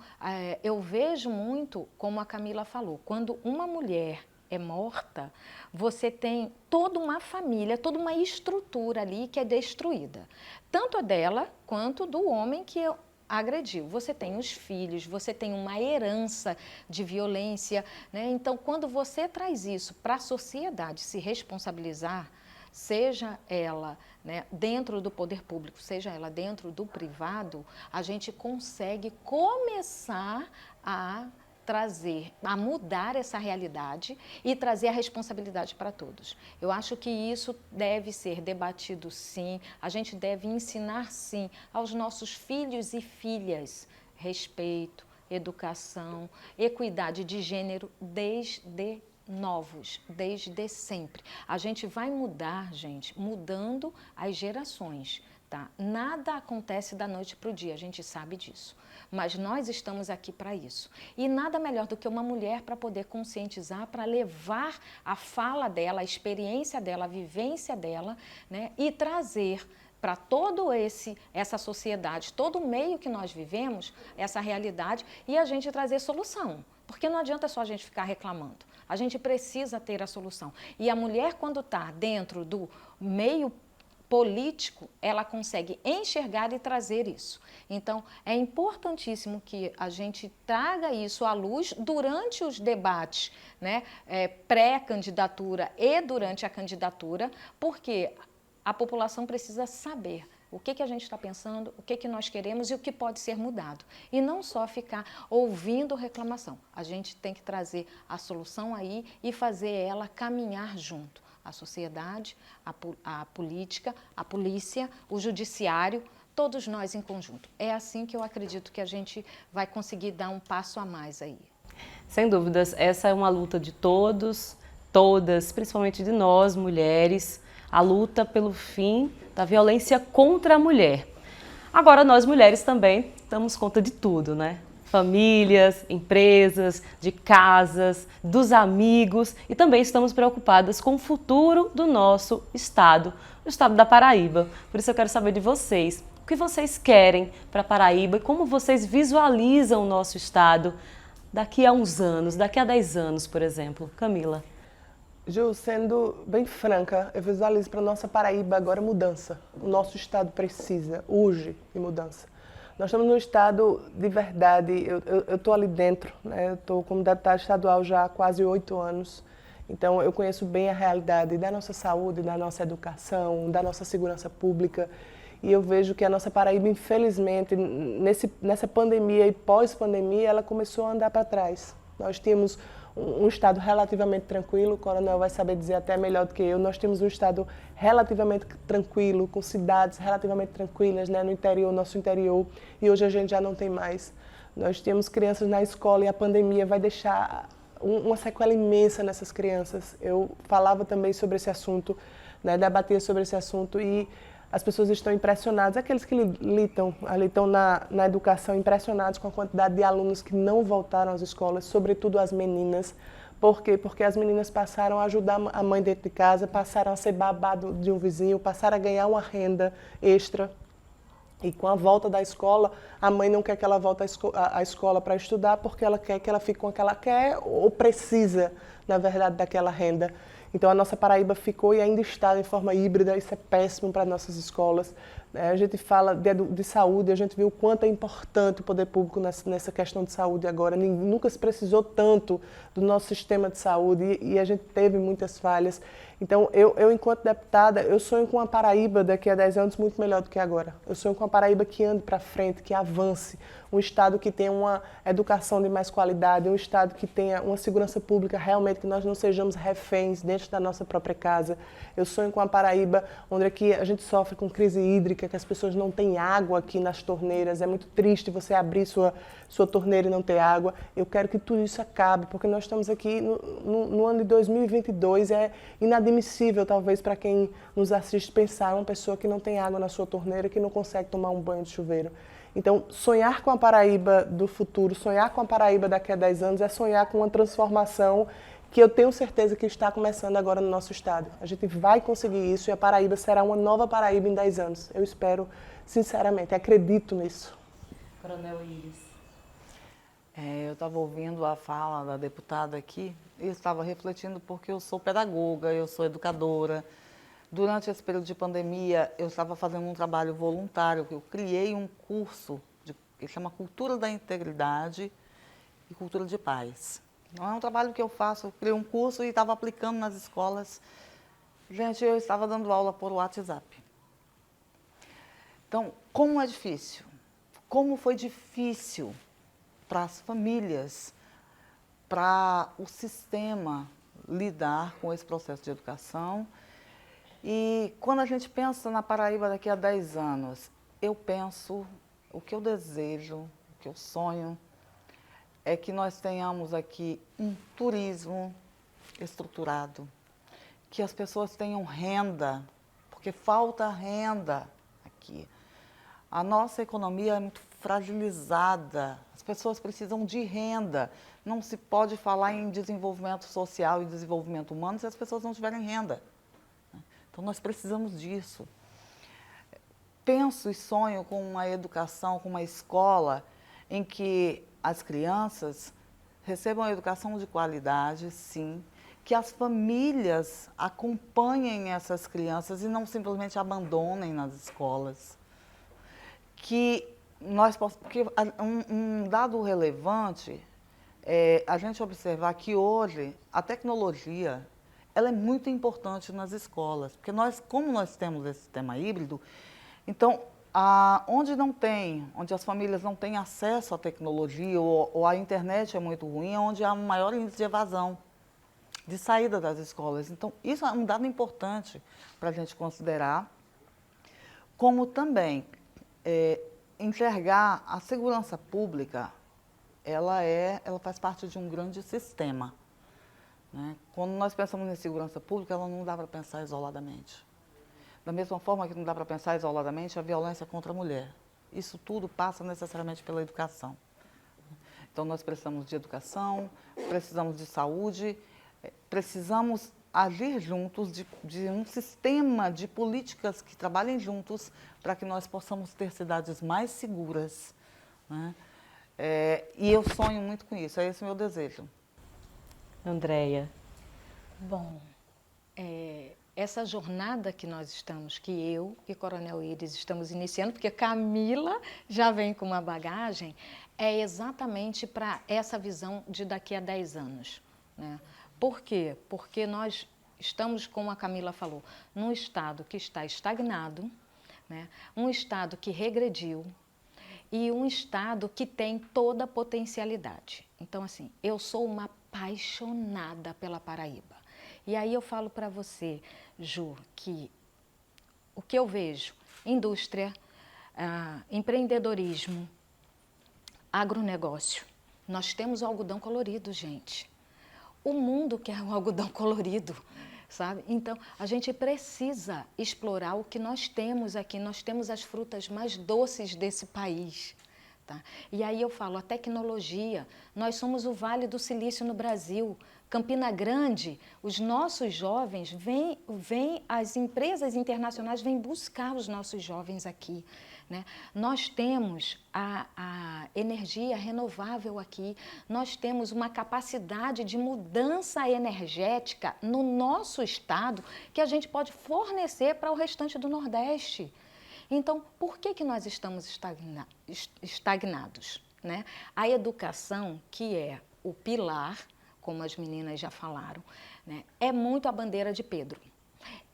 eu vejo muito, como a Camila falou, quando uma mulher é morta, você tem toda uma família, toda uma estrutura ali que é destruída. Tanto a dela, quanto do homem que agrediu. Você tem os filhos, você tem uma herança de violência, né? Então, quando você traz isso para a sociedade se responsabilizar, seja ela, né, dentro do poder público, seja ela dentro do privado, a gente consegue começar a mudar essa realidade e trazer a responsabilidade para todos. Eu acho que isso deve ser debatido sim, a gente deve ensinar sim aos nossos filhos e filhas respeito, educação, equidade de gênero desde sempre. A gente vai mudar, gente, mudando as gerações, tá? Nada acontece da noite para o dia, a gente sabe disso. Mas nós estamos aqui para isso. E nada melhor do que uma mulher para poder conscientizar, para levar a fala dela, a experiência dela, a vivência dela, né? E trazer para essa sociedade, todo o meio que nós vivemos, essa realidade, e a gente trazer solução. Porque não adianta só a gente ficar reclamando. A gente precisa ter a solução. E a mulher, quando está dentro do meio político, ela consegue enxergar e trazer isso. Então, é importantíssimo que a gente traga isso à luz durante os debates, né, pré-candidatura e durante a candidatura, porque a população precisa saber o que a gente está pensando, o que nós queremos e o que pode ser mudado. E não só ficar ouvindo reclamação. A gente tem que trazer a solução aí e fazer ela caminhar junto. A sociedade, a política, a polícia, o judiciário, todos nós em conjunto. É assim que eu acredito que a gente vai conseguir dar um passo a mais aí. Sem dúvidas, essa é uma luta de todos, todas, principalmente de nós, mulheres, a luta pelo fim da violência contra a mulher. Agora, nós mulheres também damos conta de tudo, né? Famílias, empresas, de casas, dos amigos, e também estamos preocupadas com o futuro do nosso estado, o estado da Paraíba. Por isso eu quero saber de vocês, o que vocês querem para a Paraíba e como vocês visualizam o nosso estado daqui a uns anos, daqui a 10 anos, por exemplo. Camila. Ju, sendo bem franca, eu visualizo para a nossa Paraíba agora mudança. O nosso estado precisa, urge de mudança. Nós estamos num estado de verdade, eu estou ali dentro, né? Eu estou como deputada estadual já há quase 8 anos, então eu conheço bem a realidade da nossa saúde, da nossa educação, da nossa segurança pública, e eu vejo que a nossa Paraíba, infelizmente, nessa pandemia e pós-pandemia, ela começou a andar para trás. Nós tínhamos um estado relativamente tranquilo, o coronel vai saber dizer até melhor do que eu, nós temos um estado relativamente tranquilo, com cidades relativamente tranquilas, né, no interior, nosso interior, e hoje a gente já não tem mais. Nós temos crianças na escola e a pandemia vai deixar uma sequela imensa nessas crianças. Eu falava também sobre esse assunto, né, debatia sobre esse assunto e as pessoas estão impressionadas, aqueles que ali estão na educação, impressionados com a quantidade de alunos que não voltaram às escolas, sobretudo as meninas. Por quê? Porque as meninas passaram a ajudar a mãe dentro de casa, passaram a ser babado de um vizinho, passaram a ganhar uma renda extra. E com a volta da escola, a mãe não quer que ela volte à escola para estudar, porque ela quer que ela fique com aquela quer ou precisa, na verdade, daquela renda. Então a nossa Paraíba ficou e ainda está de forma híbrida, isso é péssimo para nossas escolas. A gente fala de saúde, a gente viu o quanto é importante o poder público nessa questão de saúde agora. Nunca se precisou tanto do nosso sistema de saúde e a gente teve muitas falhas. Então, eu, enquanto deputada, eu sonho com uma Paraíba daqui a 10 anos muito melhor do que agora. Eu sonho com uma Paraíba que ande para frente, que avance. Um estado que tenha uma educação de mais qualidade, um estado que tenha uma segurança pública realmente, que nós não sejamos reféns dentro da nossa própria casa. Eu sonho com uma Paraíba onde aqui a gente sofre com crise hídrica, que as pessoas não têm água aqui nas torneiras. É muito triste você abrir sua torneira e não ter água. Eu quero que tudo isso acabe, porque nós estamos aqui no ano de 2022. É inadmissível, talvez, para quem nos assiste, pensar uma pessoa que não tem água na sua torneira, que não consegue tomar um banho de chuveiro. Então, sonhar com a Paraíba do futuro, sonhar com a Paraíba daqui a 10 anos é sonhar com uma transformação que eu tenho certeza que está começando agora no nosso estado. A gente vai conseguir isso e a Paraíba será uma nova Paraíba em 10 anos. Eu espero, sinceramente, acredito nisso. Coronel Iris. Eu estava ouvindo a fala da deputada aqui e estava refletindo porque eu sou pedagoga, eu sou educadora. Durante esse período de pandemia, eu estava fazendo um trabalho voluntário, eu criei um curso que chama Cultura da Integridade e Cultura de Paz. Não é um trabalho que eu faço, eu criei um curso e estava aplicando nas escolas. Gente, eu estava dando aula por WhatsApp. Então, como é difícil? Como foi difícil para as famílias, para o sistema lidar com esse processo de educação. E quando a gente pensa na Paraíba daqui a 10 anos, eu penso, o que eu desejo, o que eu sonho, é que nós tenhamos aqui um turismo estruturado, que as pessoas tenham renda, porque falta renda aqui. A nossa economia é muito fragilizada, as pessoas precisam de renda. Não se pode falar em desenvolvimento social e desenvolvimento humano se as pessoas não tiverem renda. Então, nós precisamos disso. Penso e sonho com uma educação, com uma escola em que as crianças recebam educação de qualidade, sim, que as famílias acompanhem essas crianças e não simplesmente abandonem nas escolas. Porque um dado relevante é a gente observar que hoje a tecnologia ela é muito importante nas escolas, porque como nós temos esse sistema híbrido, então, onde as famílias não têm acesso à tecnologia ou a internet é muito ruim, é onde há um maior índice de evasão, de saída das escolas. Então, isso é um dado importante para a gente considerar, como também enxergar a segurança pública, ela faz parte de um grande sistema. Né? Quando nós pensamos em segurança pública, ela não dá para pensar isoladamente. Da mesma forma que não dá para pensar isoladamente a violência contra a mulher. Isso tudo passa necessariamente pela educação. Então, nós precisamos de educação, precisamos de saúde, precisamos agir juntos, de um sistema de políticas que trabalhem juntos para que nós possamos ter cidades mais seguras. Né? E eu sonho muito com isso, é esse o meu desejo. Andréia. Bom, essa jornada que nós estamos, que eu e Coronel Iris estamos iniciando, porque Camila já vem com uma bagagem, é exatamente para essa visão de daqui a 10 anos. Né? Por quê? Porque nós estamos, como a Camila falou, num estado que está estagnado, né? Um estado que regrediu e um estado que tem toda a potencialidade. Então, assim, eu sou uma apaixonada pela Paraíba. E aí eu falo para você, Ju, que o que eu vejo, indústria, empreendedorismo, agronegócio. Nós temos o algodão colorido, gente. O mundo quer o algodão colorido, sabe? Então, a gente precisa explorar o que nós temos aqui. Nós temos as frutas mais doces desse país. Tá? E aí eu falo, a tecnologia, nós somos o Vale do Silício no Brasil. Campina Grande, os nossos jovens as empresas internacionais vêm buscar os nossos jovens aqui. Né? Nós temos a energia renovável aqui, nós temos uma capacidade de mudança energética no nosso estado que a gente pode fornecer para o restante do Nordeste. Então, por que nós estamos estagnados, né? A educação, que é o pilar, como as meninas já falaram, né, é muito a bandeira de Pedro.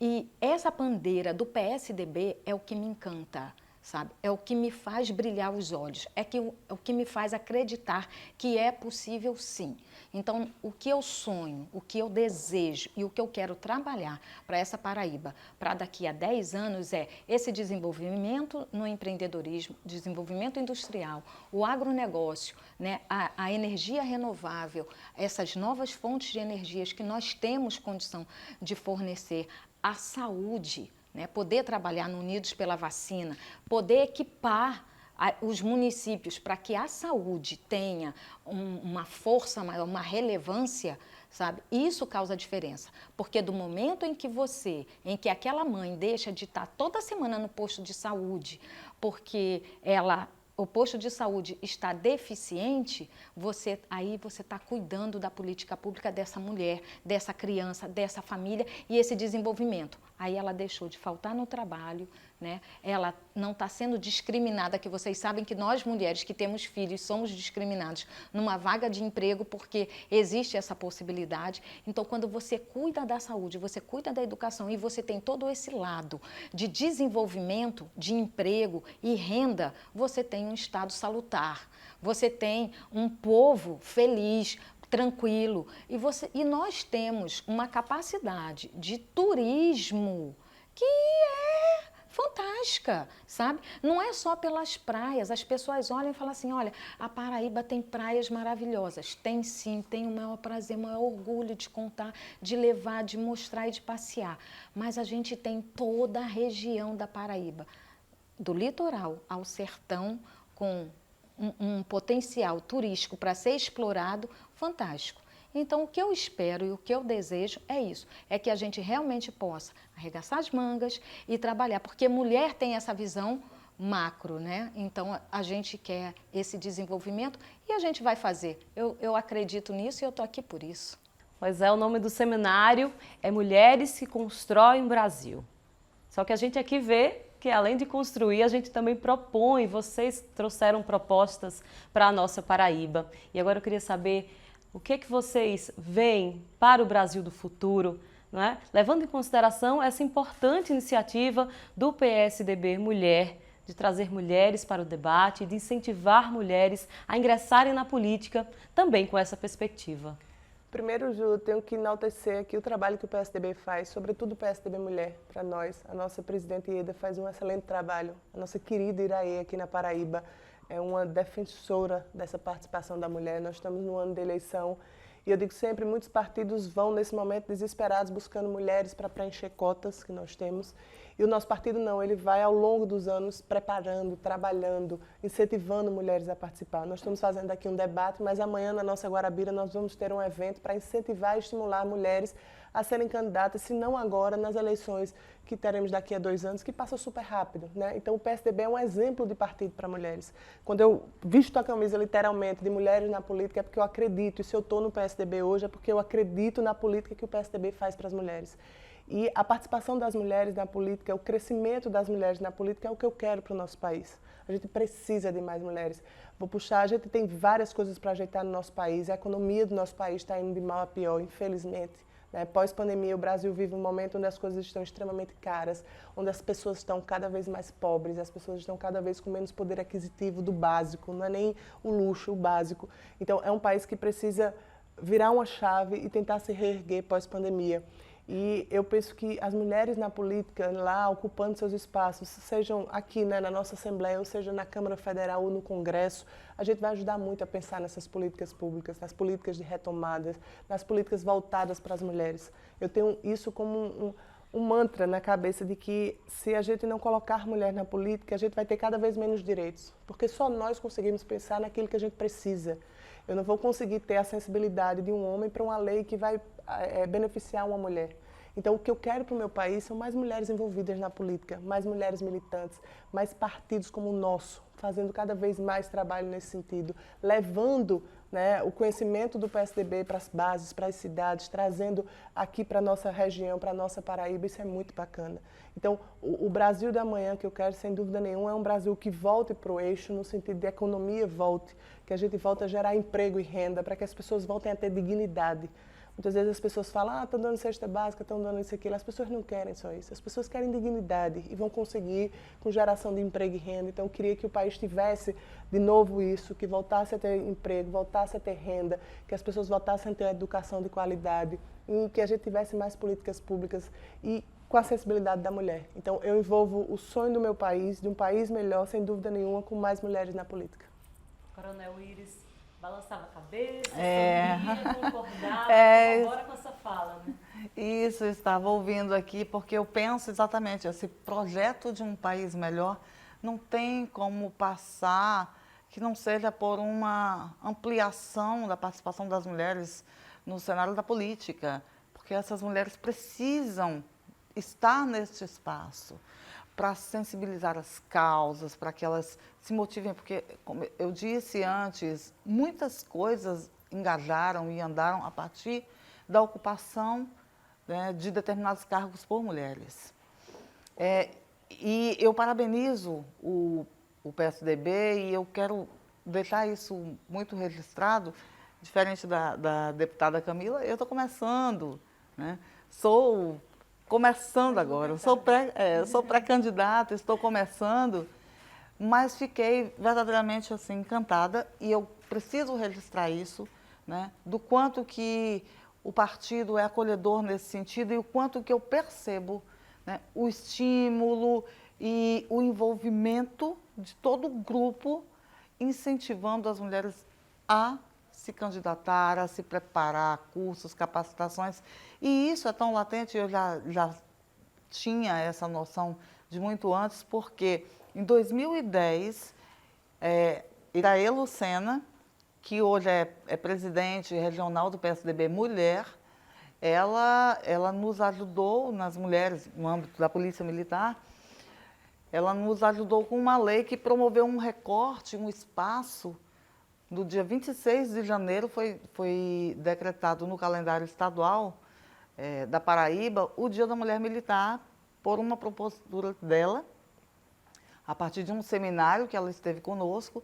E essa bandeira do PSDB é o que me encanta, sabe? É o que me faz brilhar os olhos, é o que me faz acreditar que é possível sim. Então, o que eu sonho, o que eu desejo e o que eu quero trabalhar para essa Paraíba, para daqui a 10 anos, é esse desenvolvimento no empreendedorismo, desenvolvimento industrial, o agronegócio, né, a energia renovável, essas novas fontes de energias que nós temos condição de fornecer, a saúde, né, poder trabalhar no Unidos pela Vacina, poder equipar os municípios para que a saúde tenha uma força maior, uma relevância, sabe? Isso causa diferença, porque do momento em que aquela mãe deixa de estar toda semana no posto de saúde, porque o posto de saúde está deficiente, aí você está cuidando da política pública dessa mulher, dessa criança, dessa família e esse desenvolvimento. Aí ela deixou de faltar no trabalho, né? Ela não está sendo discriminada, que vocês sabem que nós mulheres que temos filhos somos discriminadas numa vaga de emprego porque existe essa possibilidade. Então, quando você cuida da saúde, você cuida da educação e você tem todo esse lado de desenvolvimento, de emprego e renda, você tem um estado salutar, você tem um povo feliz, tranquilo. E nós temos uma capacidade de turismo que é fantástica, sabe? Não é só pelas praias. As pessoas olham e falam assim, olha, a Paraíba tem praias maravilhosas. Tem sim, tem o maior prazer, o maior orgulho de contar, de levar, de mostrar e de passear. Mas a gente tem toda a região da Paraíba, do litoral ao sertão, com um potencial turístico para ser explorado fantástico. Então, o que eu espero e o que eu desejo é isso, é que a gente realmente possa arregaçar as mangas e trabalhar, porque mulher tem essa visão macro, né? Então, a gente quer esse desenvolvimento e a gente vai fazer. Eu acredito nisso e eu estou aqui por isso. Pois é, o nome do seminário é Mulheres que Constroem o Brasil. Só que a gente aqui vê que além de construir, a gente também propõe, vocês trouxeram propostas para a nossa Paraíba. E agora eu queria saber o que vocês veem para o Brasil do futuro, não é? Levando em consideração essa importante iniciativa do PSDB Mulher, de trazer mulheres para o debate e de incentivar mulheres a ingressarem na política, também com essa perspectiva. Primeiro, Ju, eu tenho que enaltecer aqui o trabalho que o PSDB faz, sobretudo o PSDB Mulher, para nós. A nossa presidente Ieda faz um excelente trabalho. A nossa querida Iraê, aqui na Paraíba, é uma defensora dessa participação da mulher. Nós estamos no ano de eleição e eu digo sempre, muitos partidos vão nesse momento desesperados buscando mulheres para preencher cotas que nós temos. E o nosso partido não, ele vai ao longo dos anos preparando, trabalhando, incentivando mulheres a participar. Nós estamos fazendo aqui um debate, mas amanhã na nossa Guarabira nós vamos ter um evento para incentivar e estimular mulheres a serem candidatas, se não agora, nas eleições que teremos daqui a 2 anos, que passam super rápido, né? Então o PSDB é um exemplo de partido para mulheres. Quando eu visto a camisa literalmente de mulheres na política é porque eu acredito, e se eu estou no PSDB hoje é porque eu acredito na política que o PSDB faz para as mulheres. E a participação das mulheres na política, o crescimento das mulheres na política é o que eu quero para o nosso país. A gente precisa de mais mulheres. Vou puxar, a gente tem várias coisas para ajeitar no nosso país, a economia do nosso país está indo de mal a pior, infelizmente. Pós-pandemia, o Brasil vive um momento onde as coisas estão extremamente caras, onde as pessoas estão cada vez mais pobres, as pessoas estão cada vez com menos poder aquisitivo do básico, não é nem o luxo, o básico. Então, é um país que precisa virar uma chave e tentar se reerguer pós-pandemia. E eu penso que as mulheres na política, lá ocupando seus espaços, sejam aqui, né, na nossa Assembleia, ou seja na Câmara Federal ou no Congresso, a gente vai ajudar muito a pensar nessas políticas públicas, nas políticas de retomada, nas políticas voltadas para as mulheres. Eu tenho isso como um mantra na cabeça de que se a gente não colocar mulher na política, a gente vai ter cada vez menos direitos, porque só nós conseguimos pensar naquilo que a gente precisa. Eu não vou conseguir ter a sensibilidade de um homem para uma lei que vai beneficiar uma mulher. Então, o que eu quero para o meu país são mais mulheres envolvidas na política, mais mulheres militantes, mais partidos como o nosso, fazendo cada vez mais trabalho nesse sentido, levando né, o conhecimento do PSDB para as bases, para as cidades, trazendo aqui para a nossa região, para a nossa Paraíba, isso é muito bacana. Então, o Brasil da manhã que eu quero, sem dúvida nenhuma, é um Brasil que volte para o eixo, no sentido de economia volte, que a gente volte a gerar emprego e renda, para que as pessoas voltem a ter dignidade. Muitas vezes as pessoas falam, estão dando cesta básica, estão dando isso e aquilo. As pessoas não querem só isso. As pessoas querem dignidade e vão conseguir com geração de emprego e renda. Então, eu queria que o país tivesse de novo isso, que voltasse a ter emprego, voltasse a ter renda, que as pessoas voltassem a ter educação de qualidade e que a gente tivesse mais políticas públicas e com a acessibilidade da mulher. Então, eu envolvo o sonho do meu país, de um país melhor, sem dúvida nenhuma, com mais mulheres na política. Coronel Iris balançava a cabeça, sorria, concordava, agora com essa fala, né? Isso, eu estava ouvindo aqui, porque eu penso exatamente, esse projeto de um país melhor não tem como passar que não seja por uma ampliação da participação das mulheres no cenário da política, porque essas mulheres precisam estar neste espaço para sensibilizar as causas, para que elas se motivem, porque, como eu disse antes, muitas coisas engajaram e andaram a partir da ocupação, né, de determinados cargos por mulheres. E eu parabenizo o PSDB e eu quero deixar isso muito registrado, diferente da deputada Camila, eu estou começando, né? Sou começando agora, sou pré-candidata, estou começando, mas fiquei verdadeiramente assim, encantada e eu preciso registrar isso, né, do quanto que o partido é acolhedor nesse sentido e o quanto que eu percebo, né, o estímulo e o envolvimento de todo o grupo incentivando as mulheres a se candidatar, a se preparar, cursos, capacitações. E isso é tão latente, eu já tinha essa noção de muito antes, porque em 2010, Iraê Lucena, que hoje é presidente regional do PSDB Mulher, ela nos ajudou, nas mulheres, no âmbito da Polícia Militar, ela nos ajudou com uma lei que promoveu um recorte, um espaço. No dia 26 de janeiro foi decretado no calendário estadual da Paraíba o Dia da Mulher Militar, por uma propositura dela, a partir de um seminário que ela esteve conosco.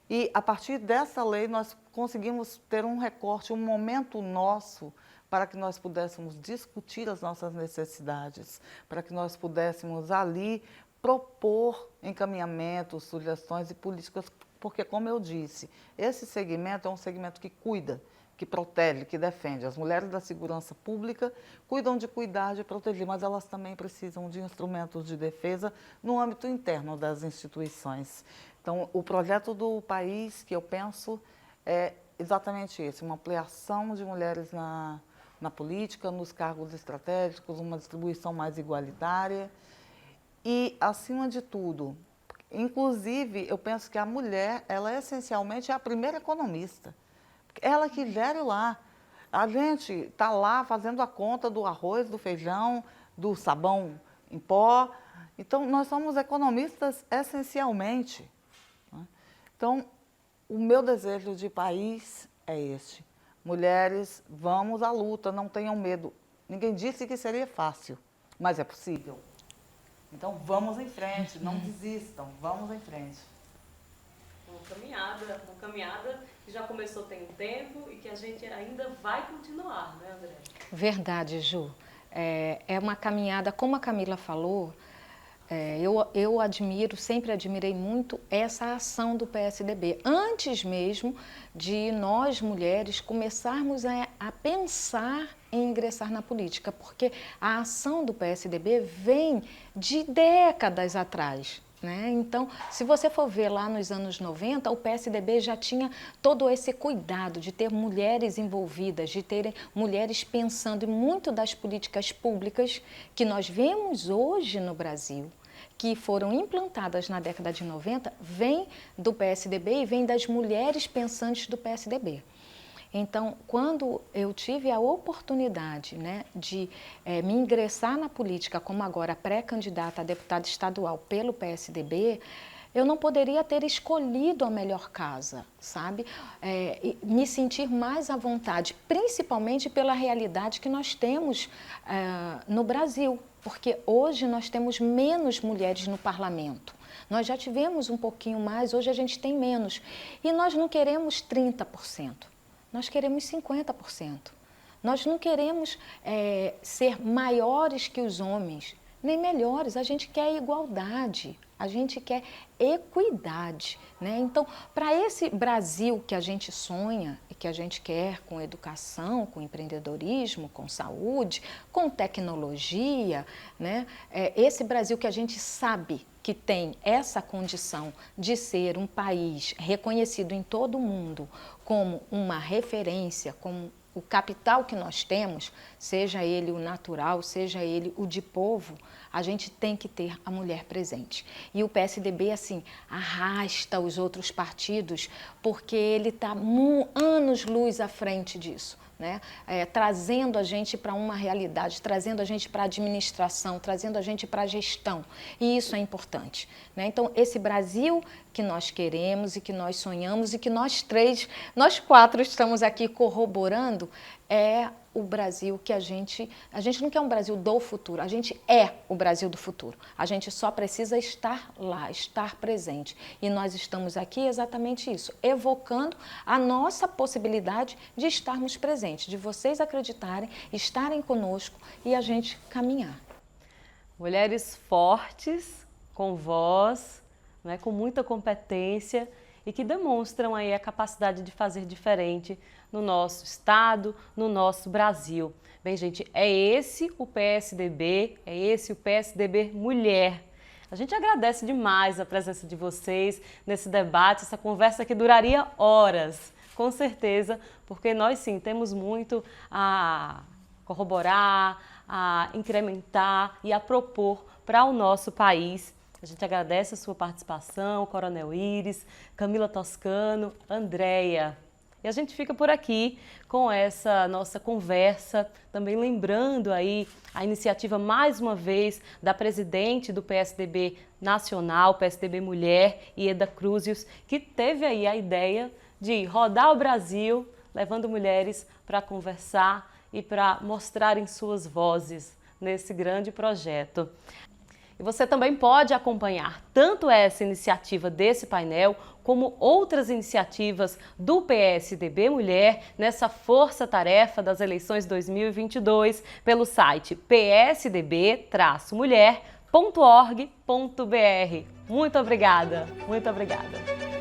E a partir dessa lei nós conseguimos ter um recorte, um momento nosso para que nós pudéssemos discutir as nossas necessidades, para que nós pudéssemos ali propor encaminhamentos, sugestões e políticas, porque, como eu disse, esse segmento é um segmento que cuida, que protege, que defende. As mulheres da segurança pública cuidam de cuidar, de proteger, mas elas também precisam de instrumentos de defesa no âmbito interno das instituições. Então, o projeto do país que eu penso é exatamente esse, uma ampliação de mulheres na política, nos cargos estratégicos, uma distribuição mais igualitária e, acima de tudo, inclusive, eu penso que a mulher, ela essencialmente é a primeira economista. Ela que gera lá. A gente está lá fazendo a conta do arroz, do feijão, do sabão em pó. Então, nós somos economistas essencialmente. Então, o meu desejo de país é este. Mulheres, vamos à luta, não tenham medo. Ninguém disse que seria fácil, mas é possível. Então, vamos em frente, não desistam, vamos em frente. Uma caminhada que já começou tem um tempo e que a gente ainda vai continuar, né, André? Verdade, Ju. É uma caminhada, como a Camila falou, eu admiro, sempre admirei muito essa ação do PSDB. Antes mesmo de nós, mulheres, começarmos a pensar em ingressar na política, porque a ação do PSDB vem de décadas atrás, né? Então, se você for ver lá nos anos 90, o PSDB já tinha todo esse cuidado de ter mulheres envolvidas, de terem mulheres pensando em muito das políticas públicas que nós vemos hoje no Brasil, que foram implantadas na década de 90, vem do PSDB e vem das mulheres pensantes do PSDB. Então, quando eu tive a oportunidade, né, de me ingressar na política como agora pré-candidata a deputada estadual pelo PSDB, eu não poderia ter escolhido a melhor casa, sabe? E me sentir mais à vontade, principalmente pela realidade que nós temos no Brasil, porque hoje nós temos menos mulheres no parlamento. Nós já tivemos um pouquinho mais, hoje a gente tem menos. E nós não queremos 30%, nós queremos 50%. Nós não queremos ser maiores que os homens, nem melhores, a gente quer igualdade, a gente quer equidade, né? Então, para esse Brasil que a gente sonha e que a gente quer com educação, com empreendedorismo, com saúde, com tecnologia, né? Esse Brasil que a gente sabe que tem essa condição de ser um país reconhecido em todo o mundo como uma referência, como o capital que nós temos, seja ele o natural, seja ele o de povo, a gente tem que ter a mulher presente. E o PSDB, assim, arrasta os outros partidos porque ele está anos-luz à frente disso, né? Trazendo a gente para uma realidade, trazendo a gente para a administração, trazendo a gente para a gestão. E isso é importante, né? Então, esse Brasil que nós queremos e que nós sonhamos e que nós quatro estamos aqui corroborando, é o Brasil que a gente não quer um Brasil do futuro, a gente é o Brasil do futuro. A gente só precisa estar lá, estar presente. E nós estamos aqui exatamente isso, evocando a nossa possibilidade de estarmos presentes, de vocês acreditarem, estarem conosco e a gente caminhar. Mulheres fortes, com voz, né, com muita competência e que demonstram aí a capacidade de fazer diferente no nosso estado, no nosso Brasil. Bem, gente, é esse o PSDB Mulher. A gente agradece demais a presença de vocês nesse debate, essa conversa que duraria horas, com certeza, porque nós sim temos muito a corroborar, a incrementar e a propor para o nosso país. A gente agradece a sua participação, Coronel Iris, Camila Toscano, Andréia. E a gente fica por aqui com essa nossa conversa, também lembrando aí a iniciativa, mais uma vez, da presidente do PSDB Nacional, PSDB Mulher, Ieda Cruzius, que teve aí a ideia de rodar o Brasil, levando mulheres para conversar e para mostrarem suas vozes nesse grande projeto. E você também pode acompanhar tanto essa iniciativa desse painel, como outras iniciativas do PSDB Mulher nessa força-tarefa das eleições 2022 pelo site psdb-mulher.org.br. Muito obrigada, muito obrigada.